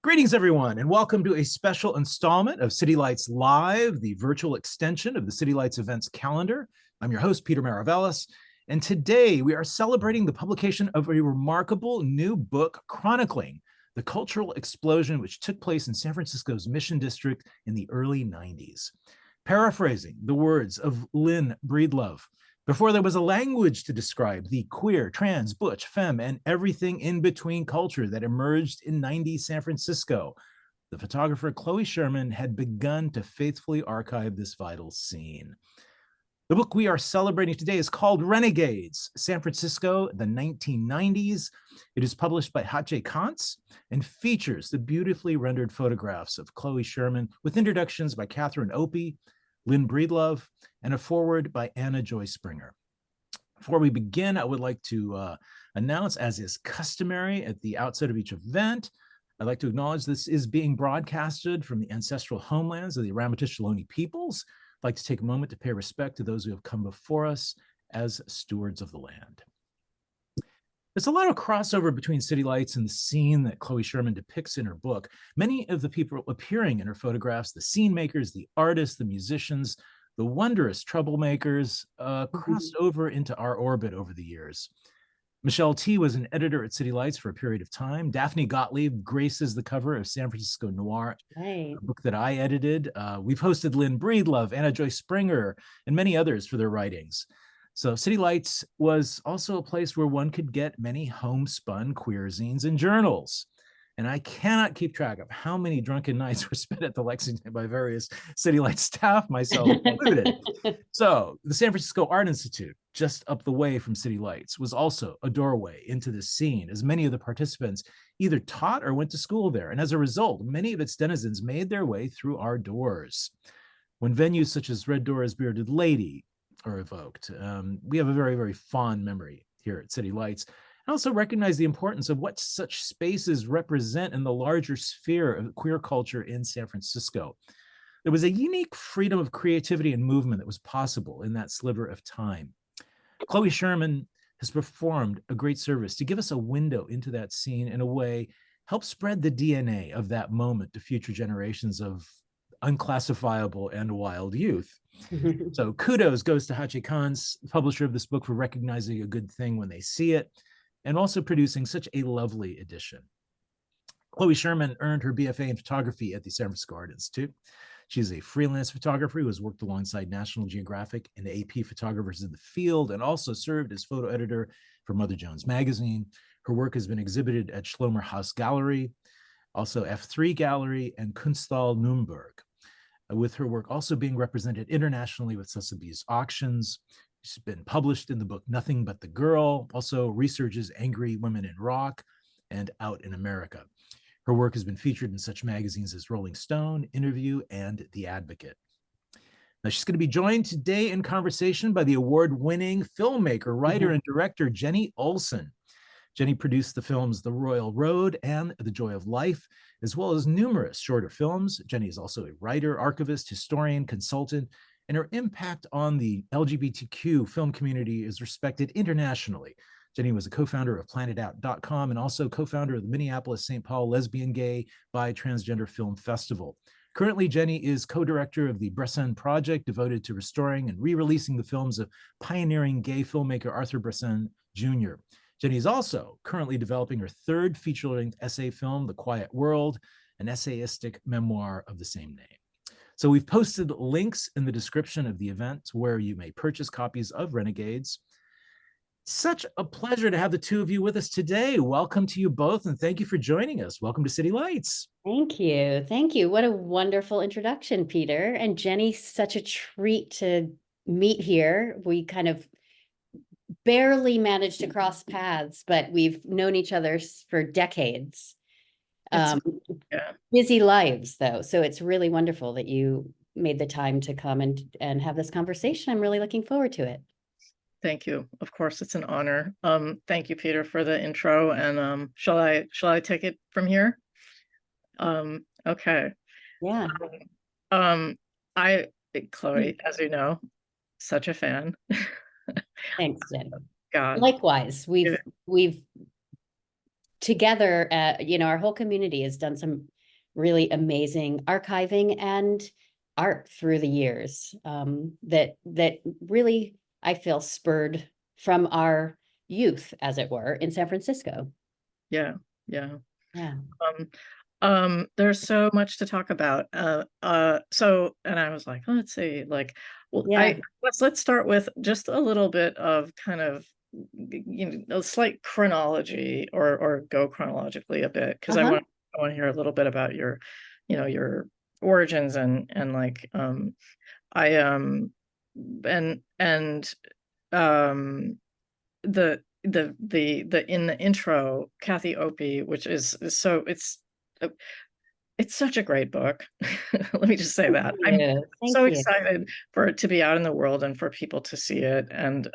Greetings, everyone, and welcome to a special installment of City Lights Live, the virtual extension of the City Lights events calendar. I'm your host, Peter Maravellis, and today we are celebrating the publication of a remarkable new book chronicling the cultural explosion which took place in San Francisco's Mission District in the early 90s. Paraphrasing the words of Lynn Breedlove, before there was a language to describe the queer, trans, butch, femme, and everything in between culture that emerged in 90s San Francisco, the photographer Chloe Sherman had begun to faithfully archive this vital scene. The book we are celebrating today is called Renegades, San Francisco, the 1990s. It is published by Hatje Cantz and features the beautifully rendered photographs of Chloe Sherman with introductions by Catherine Opie, Lynn Breedlove, and a foreword by Anna Joy Springer. Before we begin, I would like to announce, as is customary at the outset of each event, I'd like to acknowledge this is being broadcasted from the ancestral homelands of the Ramaytush Ohlone peoples. I'd like to take a moment to pay respect to those who have come before us as stewards of the land. There's a lot of crossover between City Lights and the scene that Chloe Sherman depicts in her book. Many of the people appearing in her photographs, the scene makers, the artists, the musicians, the wondrous troublemakers, crossed over into our orbit over the years. Michelle T. was an editor at City Lights for a period of time. Daphne Gottlieb graces the cover of San Francisco Noir, a book that I edited. We've hosted Lynn Breedlove, Anna Joy Springer, and many others for their writings. So City Lights was also a place where one could get many homespun queer zines and journals. And I cannot keep track of how many drunken nights were spent at the Lexington by various City Lights staff, myself included. So the San Francisco Art Institute, just up the way from City Lights, was also a doorway into this scene, as many of the participants either taught or went to school there. And as a result, many of its denizens made their way through our doors. When venues such as Red Door's Bearded Lady are evoked, we have a very, very fond memory here at City Lights. I also recognize the importance of what such spaces represent in the larger sphere of queer culture in San Francisco. There was a unique freedom of creativity and movement that was possible in that sliver of time. Chloe Sherman has performed a great service to give us a window into that scene, in a way, help spread the DNA of that moment to future generations of unclassifiable and wild youth. So kudos goes to Hatje Cantz, the publisher of this book, for recognizing a good thing when they see it, and also producing such a lovely edition. Chloe Sherman earned her BFA in photography at the San Francisco Art Institute. She's a freelance photographer who has worked alongside National Geographic and AP photographers in the field, and also served as photo editor for Mother Jones magazine. Her work has been exhibited at Schlomer Haus Gallery, also F3 Gallery, and Kunsthal Nürnberg, with her work also being represented internationally with Sotheby's auctions. She's been published in the book Nothing But the Girl, also researches Angry Women in Rock and Out in America. Her work has been featured in such magazines as Rolling Stone, Interview, and The Advocate. Now, she's going to be joined today in conversation by the award-winning filmmaker, writer, and director Jenni Olson. Jenni produced the films The Royal Road and The Joy of Life, as well as numerous shorter films. Jenni is also a writer, archivist, historian, consultant, and her impact on the LGBTQ film community is respected internationally. Jenni was a co-founder of PlanetOut.com and also co-founder of the Minneapolis-St. Paul Lesbian, Gay, Bi, Transgender Film Festival. Currently, Jenni is co-director of the Bresson Project, devoted to restoring and re-releasing the films of pioneering gay filmmaker Arthur Bresson Jr. Jenni is also currently developing her third feature-length essay film, The Quiet World, an essayistic memoir of the same name. So we've posted links in the description of the event where you may purchase copies of Renegades. Such a pleasure to have the two of you with us today. Welcome to you both, and thank you for joining us. Welcome to City Lights. Thank you. Thank you. What a wonderful introduction, Peter. And Jenni, such a treat to meet here. We kind of barely managed to cross paths, but we've known each other for decades. Busy lives, though, so it's really wonderful that you made the time to come and have this conversation. I'm really looking forward to it. Thank you. Of course, it's an honor. Thank you, Peter, for the intro. And shall I take it from here? Okay. Yeah. Chloe, as you know, such a fan. Thanks, Jenni. God. Likewise, we've together, our whole community has done some really amazing archiving and art through the years, that really, I feel, spurred from our youth, as it were, in San Francisco. Yeah, yeah. Yeah. There's so much to talk about. So, and I was like, oh, let's see, like, well, Yeah. let's start with just a little bit of kind of, a slight chronology, or go chronologically a bit, because I want to hear a little bit about your, your origins, and like, I and the in the intro, Kathy Opie, which is so, it's such a great book. Let me just say that. I'm so excited for it to be out in the world and for people to see it. And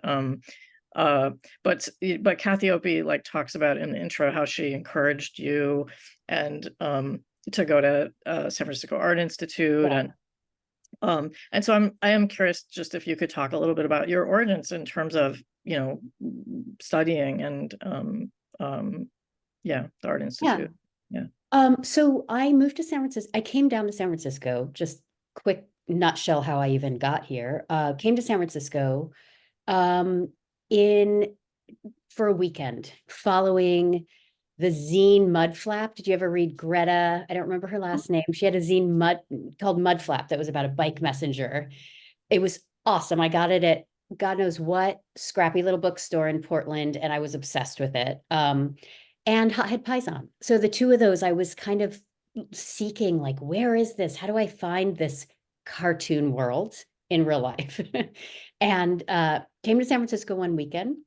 but Kathy Opie like talks about in the intro how she encouraged you and to go to San Francisco Art Institute. And so I am curious just if you could talk a little bit about your origins in terms of, studying and the Art Institute. Yeah. So I moved to San Francisco. I came down to San Francisco, just quick nutshell how I even got here. Came to San Francisco for a weekend following the zine Mud Flap. Did you ever read Greta? I don't remember her last name. She had a zine called Mud Flap that was about a bike messenger. It was awesome. I got it at God knows what scrappy little bookstore in Portland, and I was obsessed with it. And Hothead Paisan. So the two of those, I was kind of seeking, like, where is this? How do I find this cartoon world in real life? And came to San Francisco one weekend.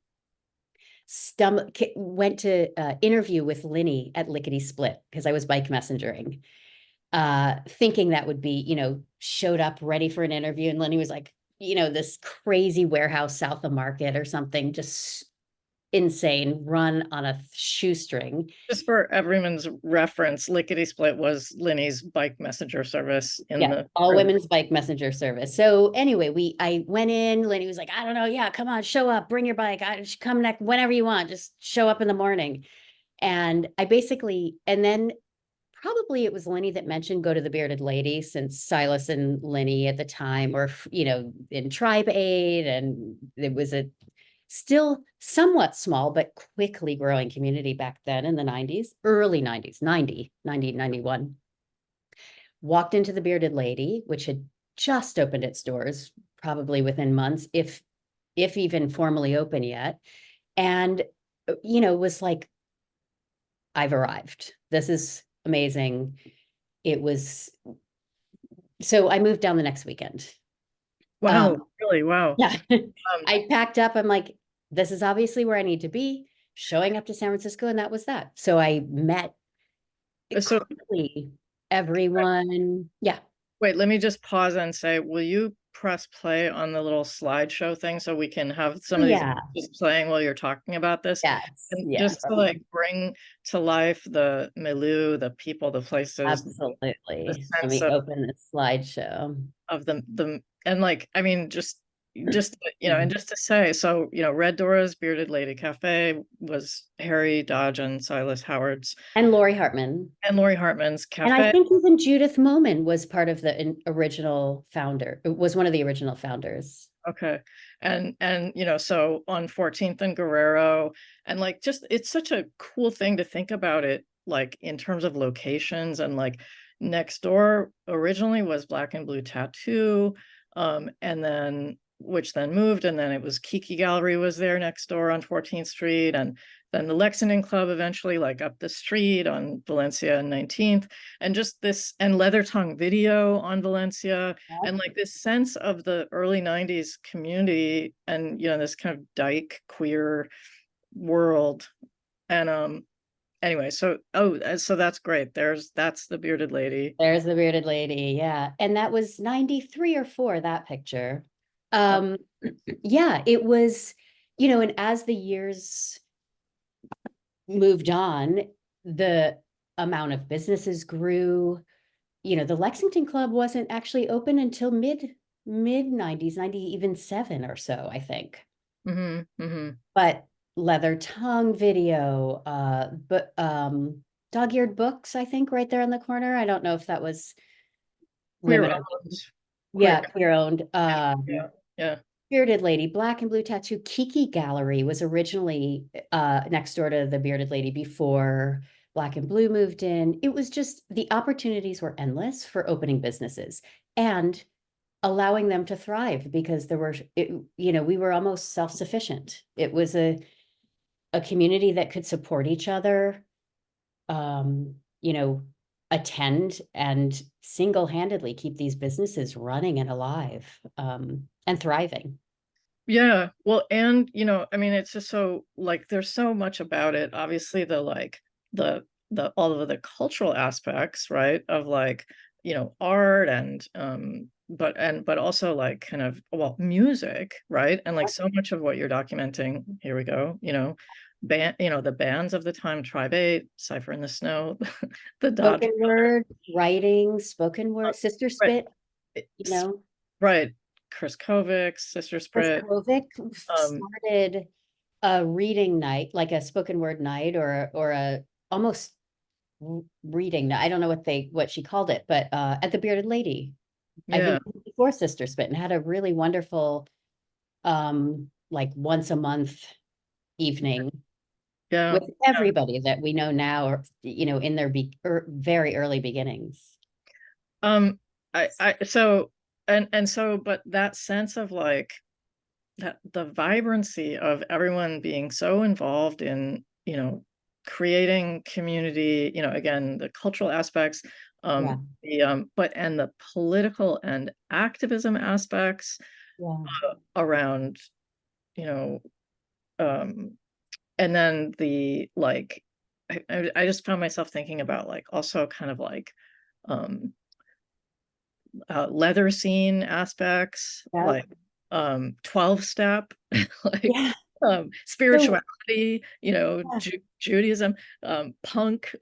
Went to interview with Linny at Lickety Split because I was bike messengering, thinking that would be, showed up ready for an interview. And Linny was like, this crazy warehouse south of Market or something, just insane, run on a shoestring. Just for everyone's reference, Lickety Split was Linny's bike messenger service in the all women's bike messenger service. So anyway, I went in. Linny was like, I don't know, yeah, come on, show up, bring your bike. Come next whenever you want, just show up in the morning. And and then probably it was Linny that mentioned go to the Bearded Lady, since Silas and Linny at the time were, in Tribe Aid, and it was a still somewhat small, but quickly growing community back then in the 90s, early 90s, 90, 91. Walked into the Bearded Lady, which had just opened its doors, probably within months, if even formally open yet. And, was like, I've arrived. This is amazing. So I moved down the next weekend. Wow, really? Wow. Yeah. I packed up. I'm like, this is obviously where I need to be, showing up to San Francisco. And that was that. So I met quickly everyone. Yeah. Wait, let me just pause and say, will you press play on the little slideshow thing so we can have some of these just playing while you're talking about this? Yes. And just to like bring to life the milieu, the people, the places. Absolutely. Let me open the slideshow. Of the and like, I mean, just and just to say, so Red Dora's Bearded Lady Cafe was Harry Dodge and Silas Howard's, and Lori Hartman's cafe. And I think even Judith Moman was part of the original founder. It was one of the original founders. Okay. And so on 14th and Guerrero, and like, just, it's such a cool thing to think about it, like in terms of locations. And like next door originally was Black and Blue Tattoo, and then which then moved, and then it was Kiki Gallery was there next door on 14th Street, and then the Lexington Club eventually like up the street on Valencia and 19th, and just this, and Leather Tongue Video on Valencia, and like this sense of the early 90s community, and this kind of dyke queer world. And anyway, so that's great. That's the Bearded Lady. There's the Bearded Lady, yeah. And that was 93 or 4, that picture. Yeah, it was, and as the years moved on, the amount of businesses grew. The Lexington Club wasn't actually open until mid 90s, 90, even 7 or so, I think. But Leather Tongue Video, Dog-eared Books, I think, right there in the corner. I don't know if that was Queer limited. owned. Yeah, queer owned. Yeah. Bearded Lady, Black and Blue Tattoo. Kiki Gallery was originally next door to the Bearded Lady before Black and Blue moved in. It was just, the opportunities were endless for opening businesses and allowing them to thrive, because there were, we were almost self-sufficient. It was a community that could support each other, you know, attend and single-handedly keep these businesses running and alive, and thriving. Yeah, well, and I mean, it's just so like there's so much about it. Obviously, the all of the cultural aspects, right, of like, art and but also like kind of, well, music, right? And like so much of what you're documenting, here we go, the bands of the time, Tribe 8, Cypher in the Snow, the Dodge. Spoken word, writing, spoken word, Sister Right. Spit, Right. Chris Kovic, Sister Chris Sprit. Kovic started a reading night, like a spoken word night, or a almost reading. I don't know what she called it, but at the Bearded Lady, I Yeah. think before Sister Spit, and had a really wonderful like once a month evening Yeah. with everybody that we know now, or in their very early beginnings. So but that sense of like that the vibrancy of everyone being so involved in, creating community, again, the cultural aspects, Yeah. and the political and activism aspects Yeah. around, you know, and then the like, I just found myself thinking about like also kind of like um leather scene aspects, Yeah. like 12 step, like Yeah. spirituality, Yeah. Judaism, punk.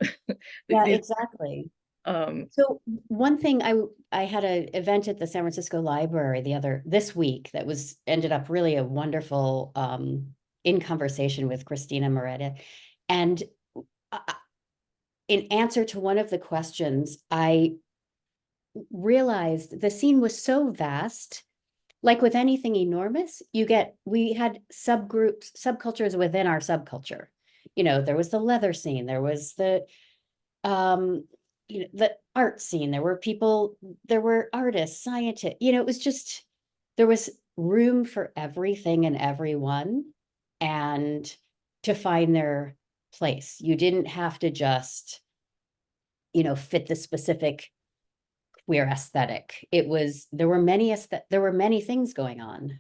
Yeah, These, exactly. um So one thing, I had an event at the San Francisco Library this week that ended up really a wonderful in conversation with Christina Moretta. And in answer to one of the questions, I realized the scene was so vast. Like with anything enormous, we had subgroups, subcultures within our subculture. There was the leather scene, there was the the art scene, there were artists, scientists, it was just, there was room for everything and everyone, and to find their place. You didn't have to just fit the specific queer aesthetic. There were many things going on,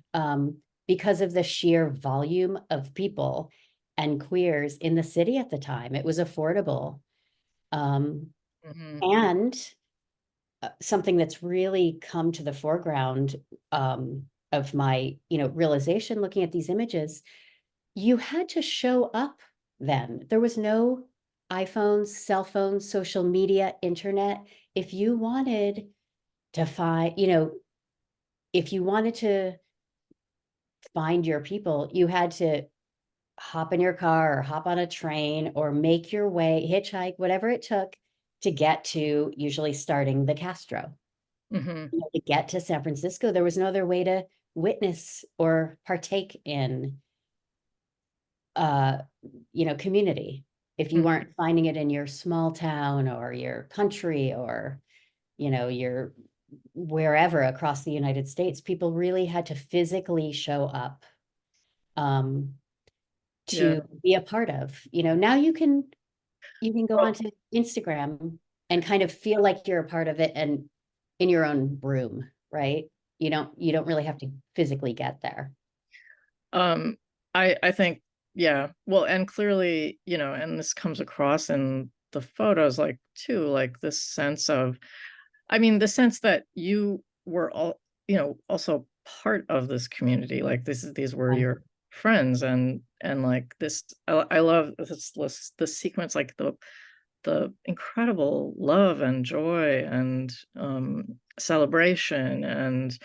because of the sheer volume of people and queers in the city at the time. It was affordable. mhm. And something that's really come to the foreground of my, realization looking at these images, you had to show up then. There was no iPhones, cell phones, social media, internet. If you wanted to if you wanted to find your people, you had to hop in your car or hop on a train or make your way, hitchhike, whatever it took to get to, usually starting the Castro. Mhm. To get to San Francisco, there was no other way to witness or partake in community if you weren't finding it in your small town or your country or your wherever across the United States. People really had to physically show up Yeah. to be a part of. Now you can go onto Instagram and kind of feel like you're a part of it and in your own room, right? You don't really have to physically get there. I think, yeah, well, and clearly, and this comes across in the photos, like too, like this sense of, I mean, the sense that you were all, also part of this community. Like these were your friends, and like this, I love this sequence, like the incredible love and joy and celebration and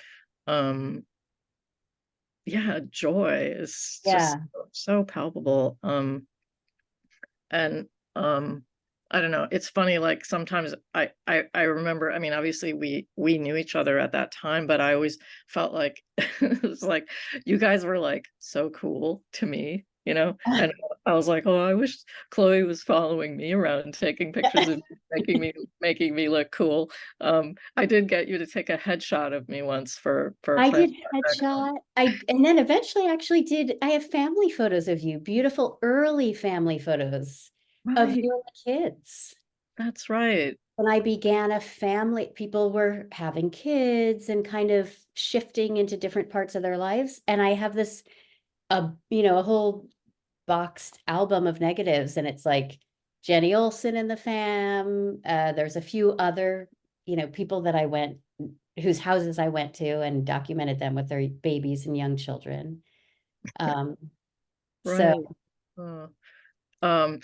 yeah, joy is just Yeah. so palpable. And I don't know. It's funny, like sometimes I remember, I mean, obviously we knew each other at that time, but I always felt like it was like you guys were like so cool to me, you know? And I was like, oh, I wish Chloe was following me around and taking pictures of me, making me look cool. I did get you to take a headshot of me once for a I print did project. headshot. And then eventually actually I have family photos of you, beautiful early family photos of Right, you and the kids. that's right. When I began a family, people were having kids and kind of shifting into different parts of their lives. And I have this, a whole boxed album of negatives, and it's like Jenni Olson and the fam. There's a few other, people that whose houses I went to and documented them with their babies and young children. Um, so Right. Uh,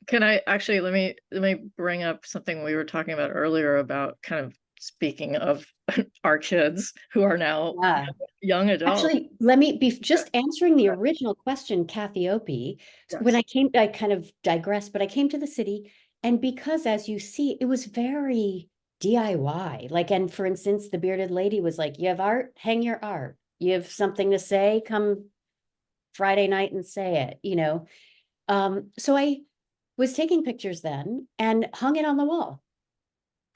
can I actually let me bring up something we were talking about earlier about kind of speaking of our kids who are now yeah. young adults. Actually, let me be just answering the original question, Kathy Opie. When Yes. I came, I kind of digressed, but I came to the city, and because as you see, it was very DIY. Like, and for instance, the bearded lady was like, you have art, hang your art. You have something to say, come Friday night and say it. So I was taking pictures then and hung it on the wall.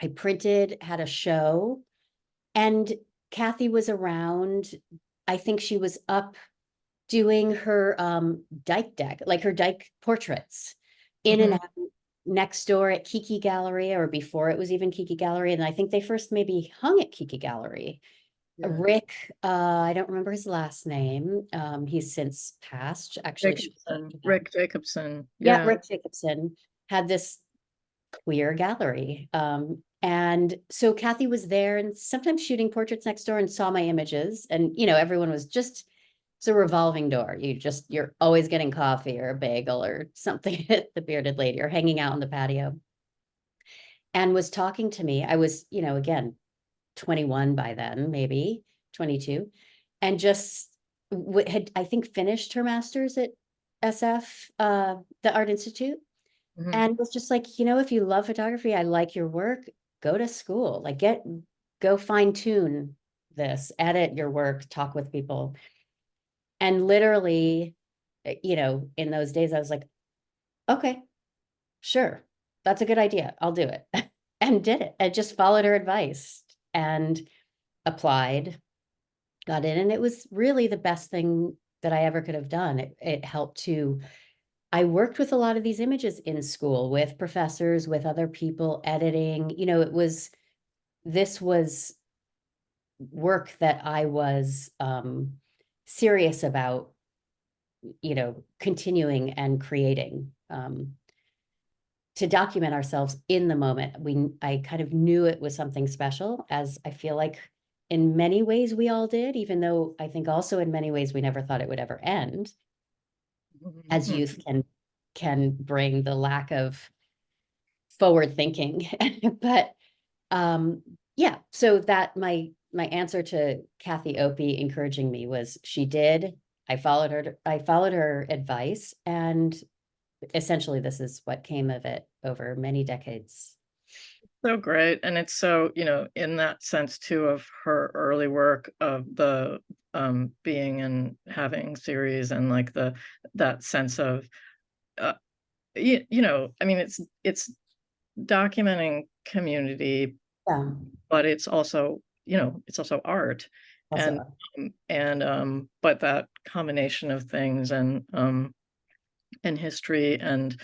I printed, had a show, and Kathy was around. I think she was up doing her Dyke deck, like her Dyke portraits in and Mhm. out next door at Kiki Gallery, or before it was even Kiki Gallery. And I think they first maybe hung at Kiki Gallery. Yeah. Rick, I don't remember his last name. He's since passed. Actually, she was Jacobson, like, Rick Jacobson. yeah, Yeah. Rick Jacobson had this queer gallery. And so Kathy was there and sometimes shooting portraits next door and saw my images. And, everyone was just, it's a revolving door. You're always getting coffee or a bagel or something at the bearded lady or hanging out on the patio. And was talking to me. I was, again, 21 by then, maybe 22, and just had, I think, finished her master's at SF, the Art Institute, Mhm. and was just like, if you love photography, I like your work, go to school, like go fine tune this, edit your work, talk with people. And literally, in those days, I was like, okay, sure, that's a good idea. I'll do it. And did it. I just followed her advice and applied, got in, and it was really the best thing that I ever could have done. It helped to, I worked with a lot of these images in school with professors, with other people editing, this was work that I was serious about, continuing and creating, to document ourselves in the moment. I kind of knew it was something special, as I feel like in many ways we all did, even though I think also in many ways we never thought it would ever end, as Mhm. youth can bring the lack of forward thinking. But yeah, so that my answer to Kathy Opie encouraging me was she did. I followed her advice, and essentially this is what came of it over many decades. So great. And it's so, in that sense too of her early work of the being and having series and like that sense of uh, I mean it's documenting community, Yeah, but it's also art and also. but that combination of things and history and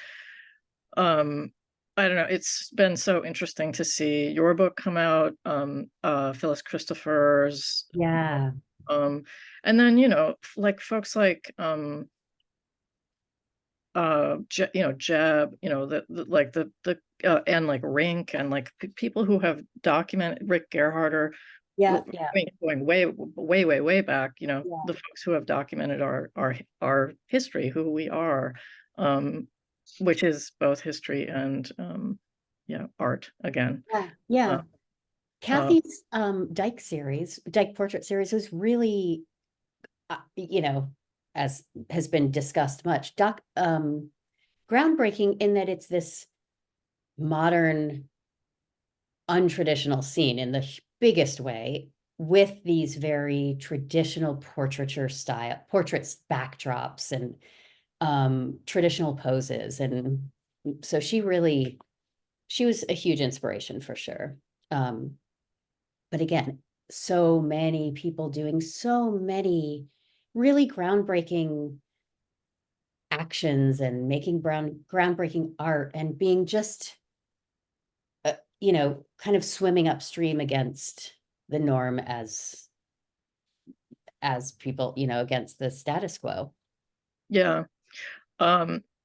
um I don't know, it's been so interesting to see your book come out, Phyllis Christopher's, Yeah, um and then like folks like Jeb, like the and like Rink and like people who have documented Rick Gerharder, yeah, I yeah, mean, going way back, yeah, the folks who have documented our history, who we are, um, which is both history and yeah, art again. yeah, Uh, yeah. uh, Kathy's Dyke portrait series was really, as has been discussed much, groundbreaking in that it's this modern, untraditional scene in the biggest way, with these very traditional portraiture style portraits, backdrops, and traditional poses. And so she was a huge inspiration for sure. But again, so many people doing so many really groundbreaking actions and making groundbreaking art, and being just, kind of swimming upstream against the norm as people, against the status quo. Yeah.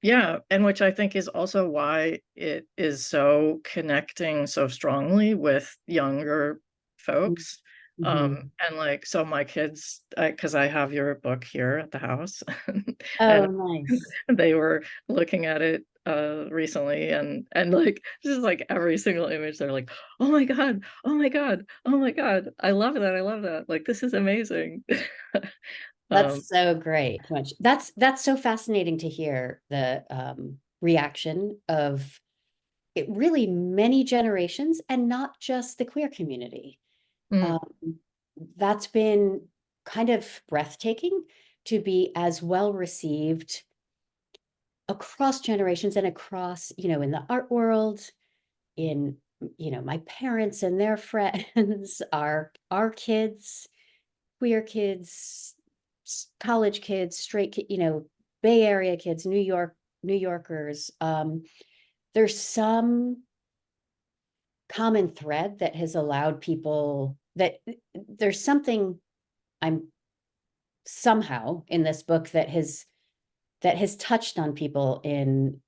Yeah, and which I think is also why it is so connecting so strongly with younger folks. Mhm. And like, so my kids, because I have your book here at the house, Oh, and nice. they were looking at it recently, and like, just like every single image, they're like, oh my God, oh my God, oh my God, I love that, I love that. Like, this is amazing. Um, That's so great. That's so fascinating to hear the reaction of it, really many generations, and not just the queer community. mm, Um, that's been kind of breathtaking, to be as well received across generations, and across, in the art world, in, my parents and their friends, our kids, queer kids, college kids, straight, Bay Area kids, New Yorkers. There's some common thread that has allowed people, that there's something I'm somehow in this book that has touched on people in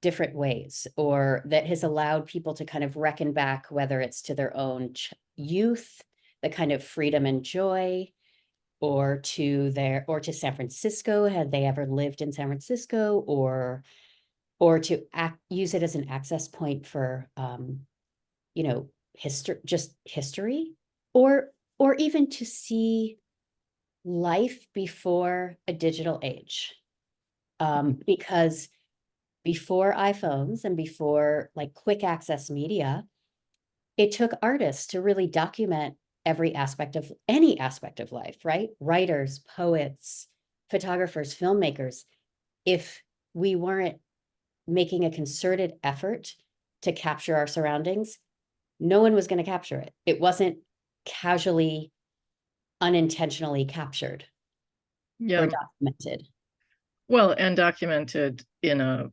different ways, or that has allowed people to kind of reckon back, whether it's to their own youth, the kind of freedom and joy, or to San Francisco, had they ever lived in San Francisco, or to use it as an access point for history, or even to see life before a digital age. Because before iPhones and before like quick access media, it took artists to really document every aspect of any aspect of life, right? Writers, poets, photographers, filmmakers. If we weren't making a concerted effort to capture our surroundings, no one was going to capture it. It wasn't casually, unintentionally captured or yeah. documented. Well, and documented in a,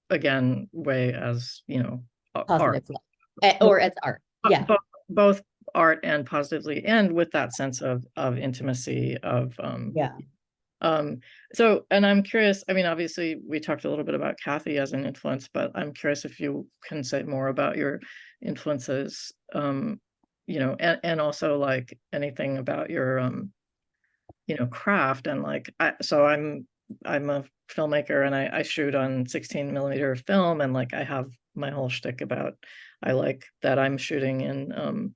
again, way as, art. Positively, or as art. Yeah. Both art and positively, and with that sense of intimacy of Yeah. so, and I'm curious, I mean, obviously we talked a little bit about Kathy as an influence, but I'm curious if you can say more about your influences, and also like anything about your craft. And like, so I'm a filmmaker, and I shoot on 16mm film, and like I have my whole shtick about, I like that I'm shooting in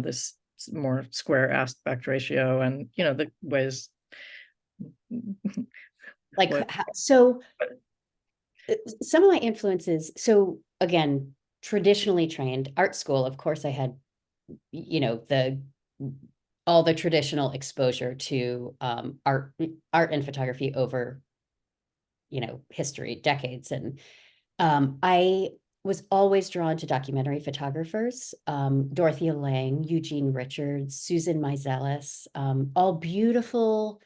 this more square aspect ratio, and the ways Like, what so some of my influences, so again, traditionally trained art school, of course I had, the all the traditional exposure to art and photography over, history, decades. And I was always drawn to documentary photographers, Dorothea Lange, Eugene Richards, Susan Meiselas, all beautiful,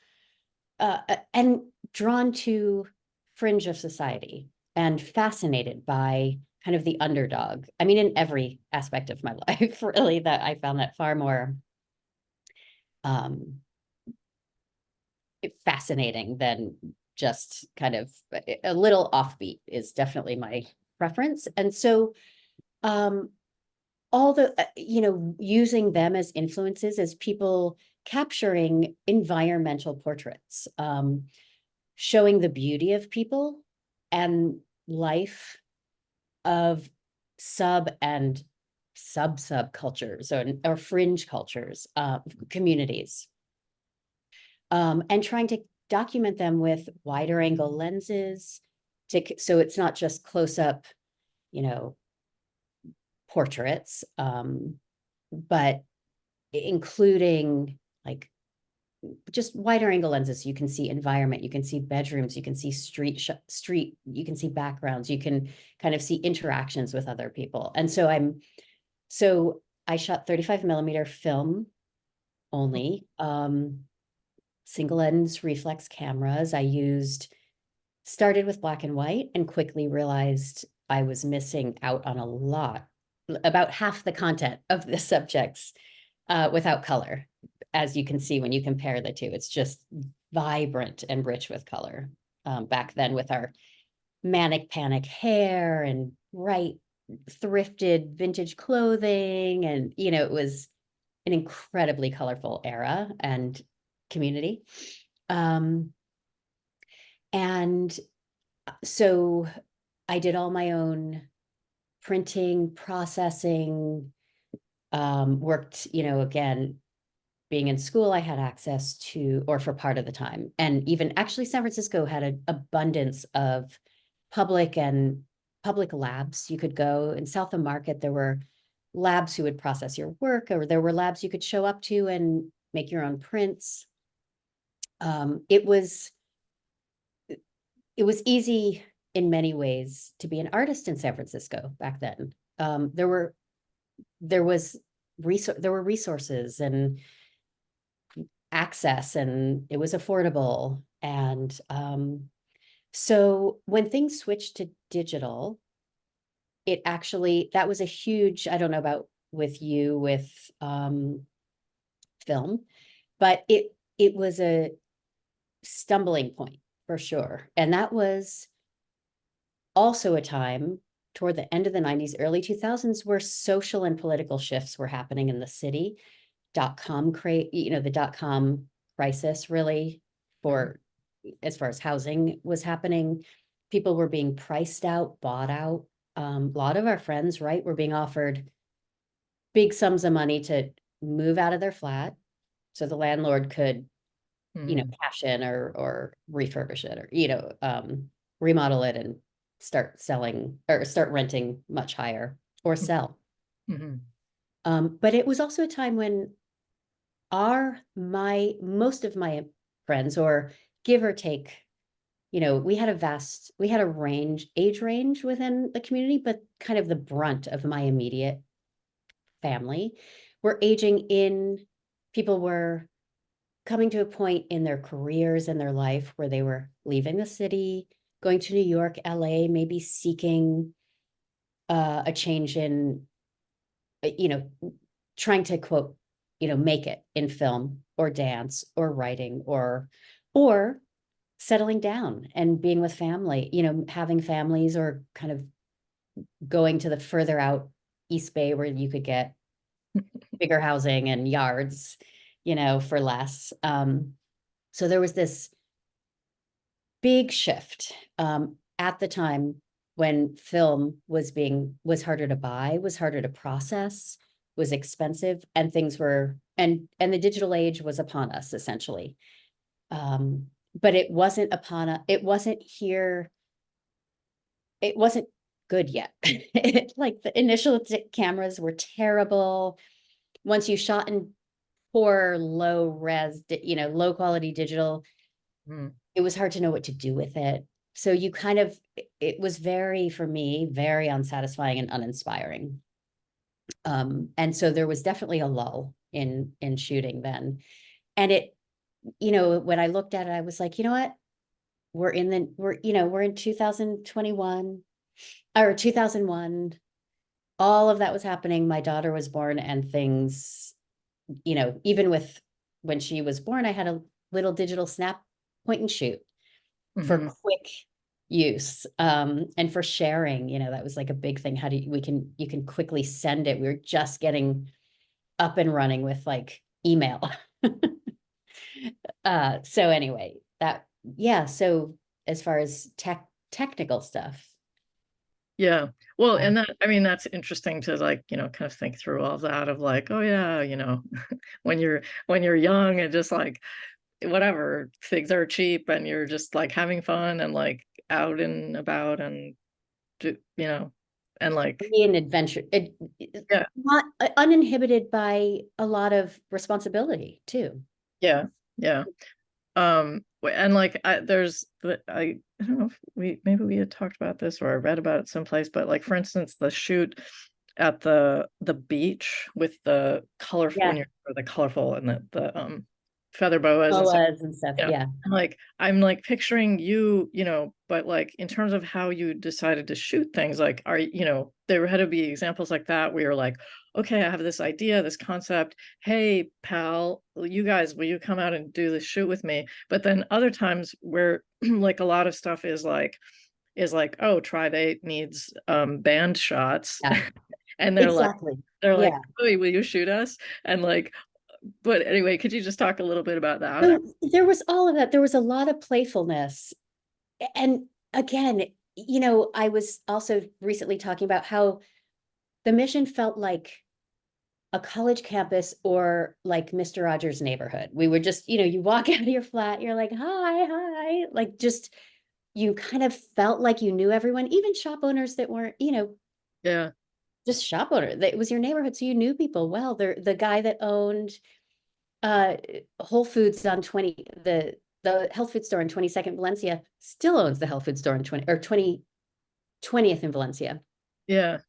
and drawn to fringe of society, and fascinated by kind of the underdog. I mean, in every aspect of my life, really, that I found that far more um, fascinating than just kind of a little offbeat is definitely my preference. And so all the, using them as influences, as people capturing environmental portraits, showing the beauty of people and life of sub and sub cultures, or fringe cultures, communities, and trying to document them with wider angle lenses, so it's not just close up, portraits, but including like just wider angle lenses. You can see environment, you can see bedrooms, you can see street, you can see backgrounds, you can kind of see interactions with other people. And so I shot 35 millimeter film only, single lens reflex cameras. I started with black and white and quickly realized I was missing out on a lot, about half the content of the subjects without color. As you can see, when you compare the two, it's just vibrant and rich with color. Back then with our manic panic hair and bright thrifted vintage clothing. And, it was an incredibly colorful era and community. And so I did all my own printing, processing, worked, again, being in school, I had access to, or for part of the time, and even actually San Francisco had an abundance of public labs. You could go in South of Market, there were labs who would process your work, or there were labs you could show up to and make your own prints. It was easy in many ways to be an artist in San Francisco back then. There were resources and access, and it was affordable. And so when things switched to digital, that was a huge, I don't know about with you with film, but it was a stumbling point for sure. And that was also a time toward the end of the 90s, early 2000s, where social and political shifts were happening in the city. The dot-com crisis really, as far as housing was happening, people were being priced out, bought out. A lot of our friends, right, were being offered big sums of money to move out of their flat so the landlord could, cash in or refurbish it, or, remodel it and start selling or start renting much higher or sell. But it was also a time when most of my friends, or give or take, we had a age range within the community, but kind of the brunt of my immediate family were aging in. People were coming to a point in their careers and their life where they were leaving the city, going to New York, LA, maybe seeking a change in, trying to quote, make it in film or dance or writing or settling down and being with family, having families, or kind of going to the further out East Bay where you could get bigger housing and yards, for less. So there was this big shift at the time when film was harder to buy, was harder to process, was expensive, and things were, and the digital age was upon us essentially. But it wasn't it wasn't here. It wasn't good yet. Like the initial cameras were terrible. Once you shot in poor, low res, low quality digital, it was hard to know what to do with it. So you it was for me, very unsatisfying and uninspiring. And so there was definitely a lull in shooting then. And when I looked at it, I was like, you know what? We're in 2021 or 2001. All of that was happening. My daughter was born, and things, even when she was born, I had a little digital snap point and shoot for quick use, and for sharing. That was like a big thing. You can quickly send it. We were just getting up and running with like email. So anyway, so as far as technical stuff. Yeah. Well, and that's interesting to kind of think through all that of like, oh yeah, when you're young and just like whatever, things are cheap and you're just like having fun and like out and about and and like, Be an adventure. Yeah. Not uninhibited by a lot of responsibility too. yeah, yeah. And like, I don't know if maybe we had talked about this or I read about it someplace, but like, for instance, the shoot at the beach with the colorful, Yeah. or the colorful and the feather boas and stuff. Boas and stuff. Yeah. Yeah. Like, I'm like picturing you, but like in terms of how you decided to shoot things, like, there had to be examples like that where you're like, okay, I have this idea, this concept. Hey, pal, you guys, will you come out and do this shoot with me? But then other times where like a lot of stuff is like, oh, Tribe 8 needs band shots. Yeah. And they're Exactly. like, Yeah. oh, will you shoot us? And like, but anyway, could you just talk a little bit about that? So there was all of that. There was a lot of playfulness. And again, I was also recently talking about how the mission felt like a college campus or like Mr. Rogers' Neighborhood. We were just, you walk out of your flat, you're like, hi, like just, you kind of felt like you knew everyone, even shop owners that weren't, Yeah. just shop owner. It was your neighborhood, so you knew people well. The guy that owned Whole Foods on the health food store in 22nd Valencia still owns the health food store in 20th in Valencia. Yeah.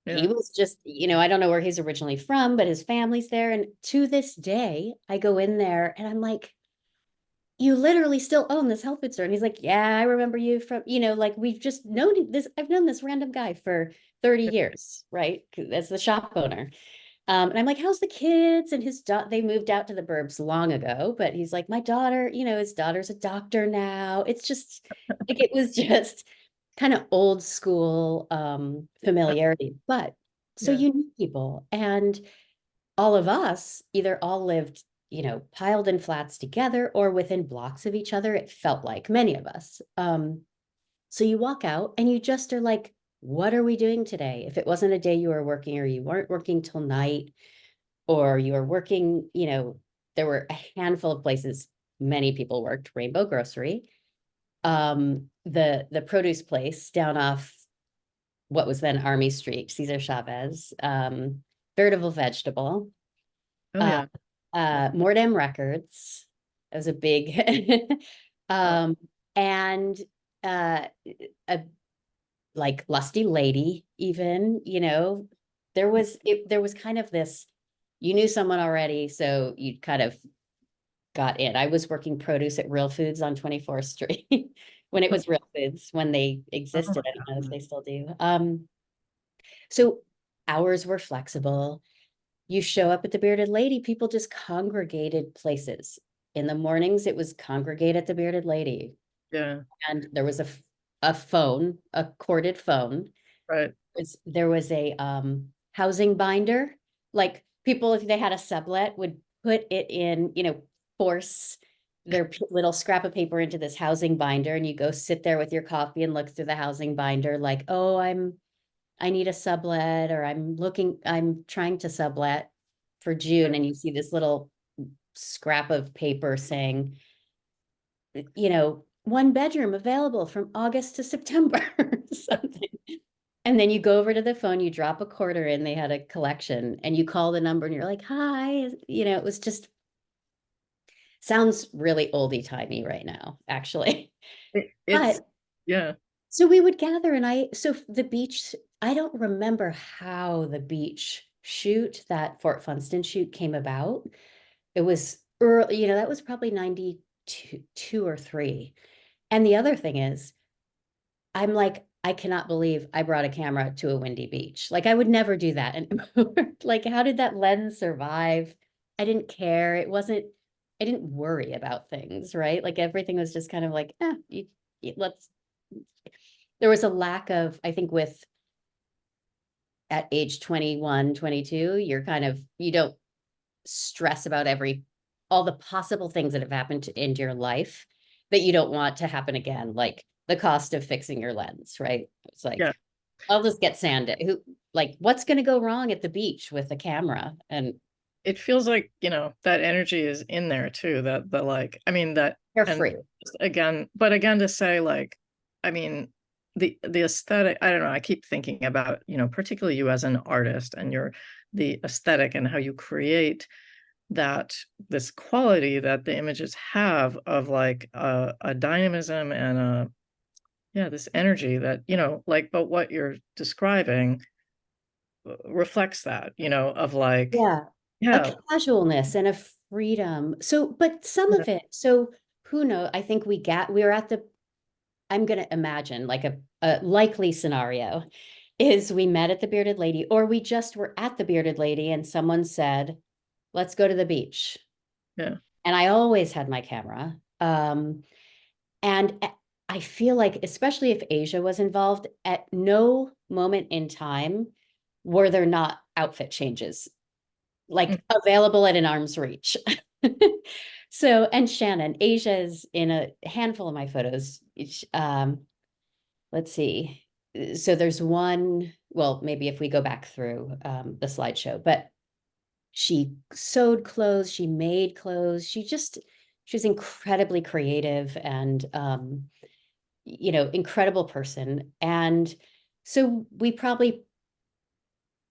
He was just, I don't know where he's originally from, but his family's there. And to this day, I go in there and I'm like, you literally still own this health food store. And he's like, yeah, I remember you from, like we've just known this. I've known this random guy for 30 years, right? As the shop owner. And I'm like, how's the kids? And they moved out to the burbs long ago, but he's like, my daughter, his daughter's a doctor now. It's just like, it was just kind of old school familiarity. But so you knew people, and all of us either all lived, piled in flats together or within blocks of each other. It felt like many of us. So you walk out and you just are like, what are we doing today? If it wasn't a day you were working or you weren't working till night, or you were working, there were a handful of places many people worked. Rainbow Grocery, the produce place down off what was then Army Street, Cesar Chavez, Veritable Vegetable, Oh yeah. Mordem Records. That was a big and a like Lusty Lady, even, there was kind of this, you knew someone already, so you kind of got in. I was working produce at Real Foods on 24th Street when it was Real Foods, when they existed. I don't know if they still do. So hours were flexible. You show up at the Bearded Lady, people just congregated places. In the mornings, it was congregate at the Bearded Lady. Yeah. And there was a phone, a corded phone. Right. There was a housing binder. Like people, if they had a sublet, would put it in, force their little scrap of paper into this housing binder, and you go sit there with your coffee and look through the housing binder like, oh, I need a sublet, or I'm trying to sublet for June, and you see this little scrap of paper saying, one bedroom available from August to September, something. And then you go over to the phone, you drop a quarter in, they had a collection, and you call the number and you're like, hi, it was just, sounds really oldie timey right now, actually. Yeah. So we would gather, and so the beach, I don't remember how the beach shoot, that Fort Funston shoot, came about. It was early, that was probably 92 or 3. And the other thing is, I'm like, I cannot believe I brought a camera to a windy beach. Like, I would never do that anymore. Like, how did that lens survive? I didn't care. I didn't worry about things, right? Like, everything was just kind of like, there was a lack of, I think, at age 21, 22, you don't stress about all the possible things that have happened in your life that you don't want to happen again, like the cost of fixing your lens, right? It's like, I'll just get sanded. What's going to go wrong at the beach with the camera? And it feels like, that energy is in there too, that the, like, I mean, that they're free. Again to say, like, I mean, the aesthetic, I don't know, I keep thinking about, particularly you as an artist and the aesthetic and how you create this quality that the images have of like a dynamism and this energy that, but what you're describing reflects that, of like, Yeah, yeah, a casualness and a freedom. So, but some of it, so who knows? I think we're at I'm going to imagine like a likely scenario is we met at the Bearded Lady, or we just were at the Bearded Lady and someone said, let's go to the beach. yeah. And I always had my camera. And I feel like, especially if Asia was involved, at no moment in time were there not outfit changes like available at an arm's reach. So, and Shannon, Asia is in a handful of my photos. Let's see. So there's one, well, maybe if we go back through the slideshow, but she sewed clothes, she made clothes, she was incredibly creative and, incredible person. And so we probably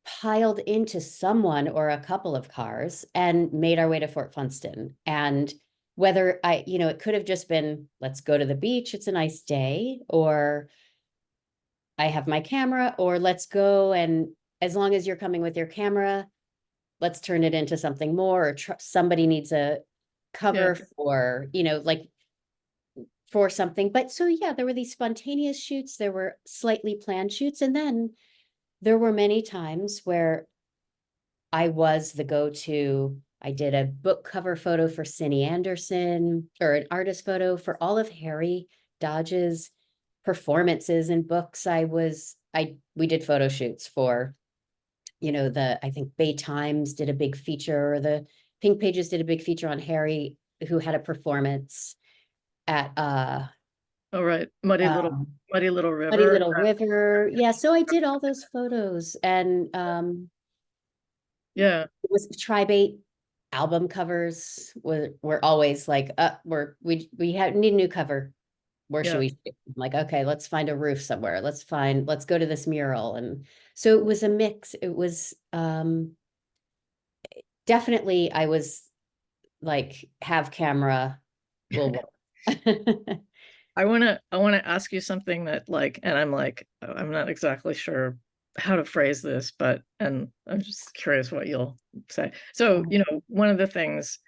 piled into someone or a couple of cars and made our way to Fort Funston. And whether it could have just been, let's go to the beach, it's a nice day, or I have my camera, or let's go. And as long as you're coming with your camera, let's turn it into something more, or somebody needs a cover for, like for something. But so, yeah, there were these spontaneous shoots, there were slightly planned shoots. And then there were many times where I was the go-to. I did a book cover photo for Cindy Anderson, or an artist photo for all of Harry Dodge's performances and books. We did photo shoots for, I think Bay Times did a big feature, or the Pink Pages did a big feature on Harry, who had a performance at All right. Muddy Little River. Muddy Little River. Yeah, so I did all those photos, and Yeah. it was Tri-Bait album covers were always like, we need a new cover. Where should we shoot? I'm like, okay, let's find a roof somewhere. Let's go to this mural. And so it was a mix. It was definitely, I was like, have camera will work. I want to ask you something that and I'm not exactly sure how to phrase this, and I'm just curious what you'll say. So, one of the things,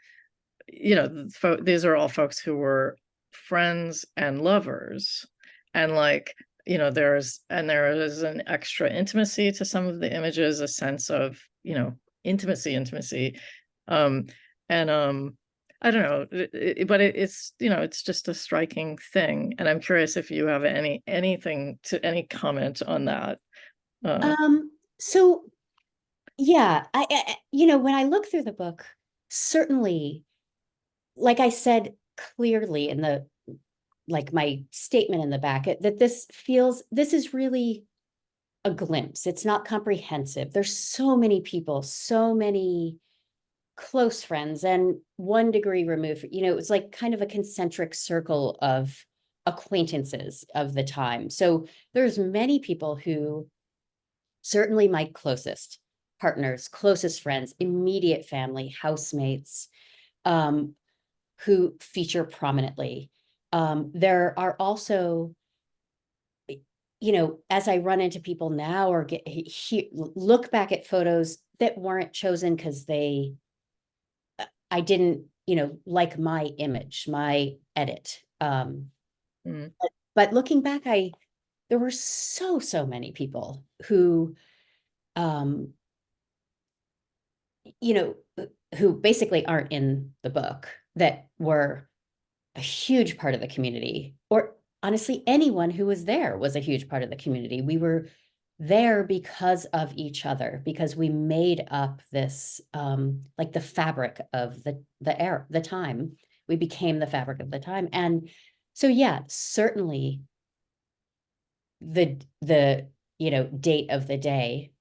these are all folks who were friends and lovers, and there is an extra intimacy to some of the images, a sense of, intimacy. I don't know, but it's just a striking thing, and I'm curious if you have any comment on that. So yeah, I when I look through the book, certainly, like I said clearly in my statement in the back, that this is really a glimpse. It's not comprehensive. There's so many people, so many close friends, and 1 degree removed, it's like kind of a concentric circle of acquaintances of the time. So there's many people who, certainly my closest partners, closest friends, immediate family, housemates, who feature prominently. There are also, as I run into people now, or look back at photos that weren't chosen because I didn't, like my image, my edit. But looking back, there were so many people who, who basically aren't in the book, that were a huge part of the community, or honestly, anyone who was there was a huge part of the community. We were there because of each other, because we made up this, like the fabric of the time. We became the fabric of the time. And so, yeah, certainly the date of the day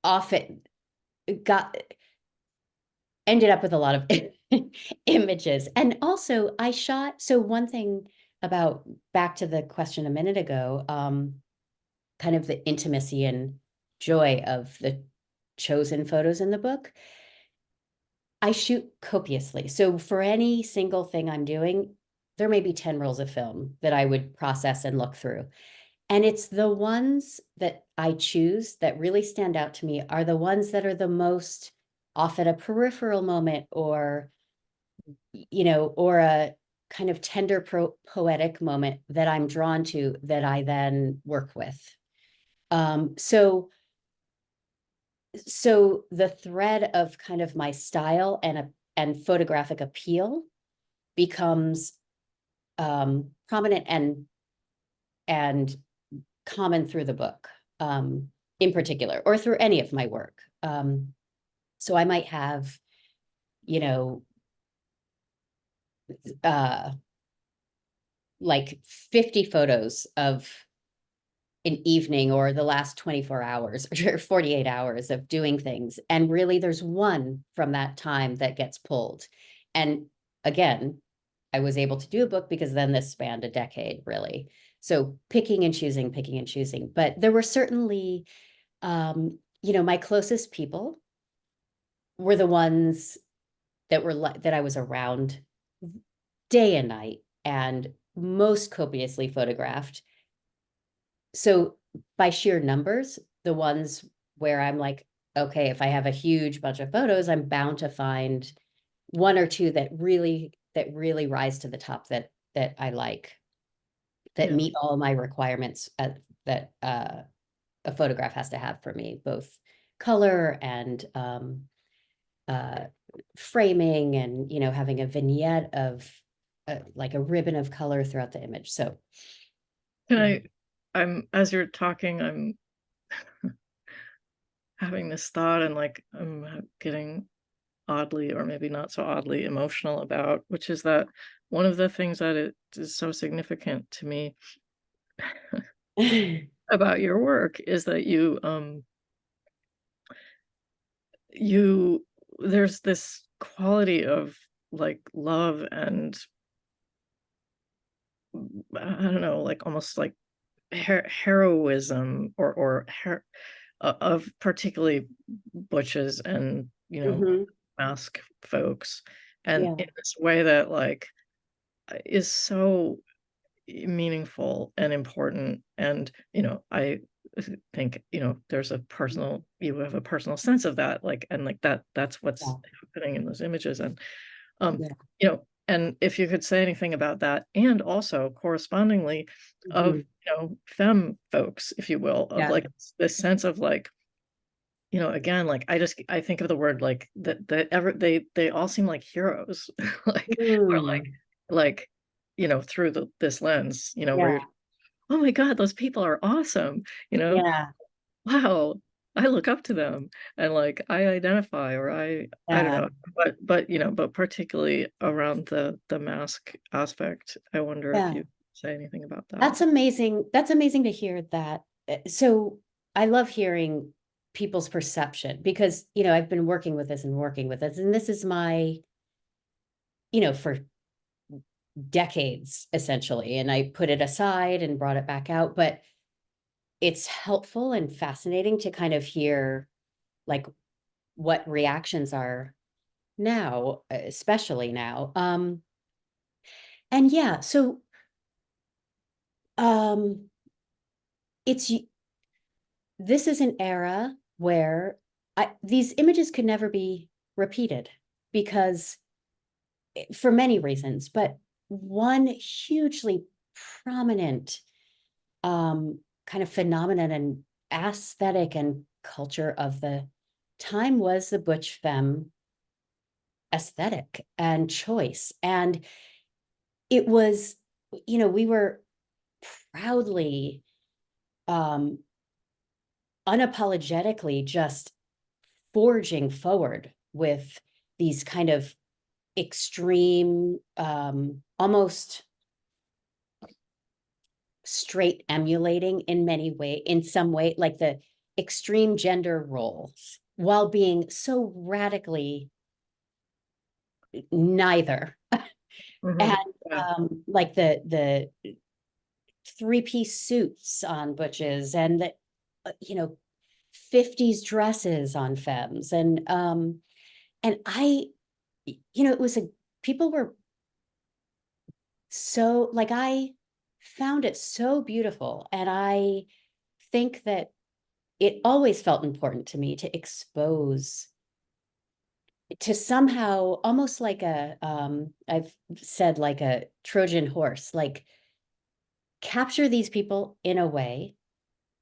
often ended up with a lot of images. And also I shot, so one thing about, back to the question a minute ago, kind of the intimacy and joy of the chosen photos in the book. I shoot copiously. So for any single thing I'm doing, there may be 10 rolls of film that I would process and look through. And it's the ones that I choose that really stand out to me are the ones that are the most often a peripheral moment, or, or a kind of tender poetic moment that I'm drawn to, that I then work with. So the thread of kind of my style and photographic appeal becomes prominent and common through the book, in particular, or through any of my work. So I might have, like 50 photos of an evening or the last 24 hours or 48 hours of doing things. And really there's one from that time that gets pulled. And again, I was able to do a book because then this spanned a decade, really. So picking and choosing. But there were certainly, my closest people were the ones that that I was around day and night and most copiously photographed. So by sheer numbers, the ones where I'm like, okay, if I have a huge bunch of photos, I'm bound to find one or two that really rise to the top that I like, that meet all my requirements that a photograph has to have for me, both color and framing, and having a vignette of like a ribbon of color throughout the image. So I'm as you're talking, I'm having this thought, and like I'm getting oddly, or maybe not so oddly, emotional about, which is that one of the things that it is so significant to me about your work is that there's this quality of like love and I don't know, like almost like heroism of particularly butches and mask folks, and in this way that like is so meaningful and important. And I think there's you have a personal sense of that, like, and like that's what's happening in those images. And and if you could say anything about that, and also correspondingly of femme folks, if you will, of like this sense of like, again, like I think of the word like they all seem like heroes, like or like through this lens, where you're, oh my God, those people are awesome, wow, I look up to them, and like I identify, or I don't know, but particularly around the mask aspect, I wonder if you say anything about that. That's amazing. That's amazing to hear that. So I love hearing people's perception, because I've been working with this, and this is my, for decades essentially, and I put it aside and brought it back out, but it's helpful and fascinating to kind of hear like what reactions are now, especially now. And yeah, so this is an era where these images could never be repeated, because for many reasons, but one hugely prominent kind of phenomenon and aesthetic and culture of the time was the butch femme aesthetic and choice. And it was, we were proudly, unapologetically just forging forward with these kind of extreme, almost straight emulating in some way, like the extreme gender roles, while being so radically neither. like the three-piece suits on butches and the, 50s dresses on femmes. And I, it was people were so, like, I found it so beautiful. And I think that it always felt important to me to expose, to somehow, almost like I've said, like a Trojan horse, like capture these people in a way,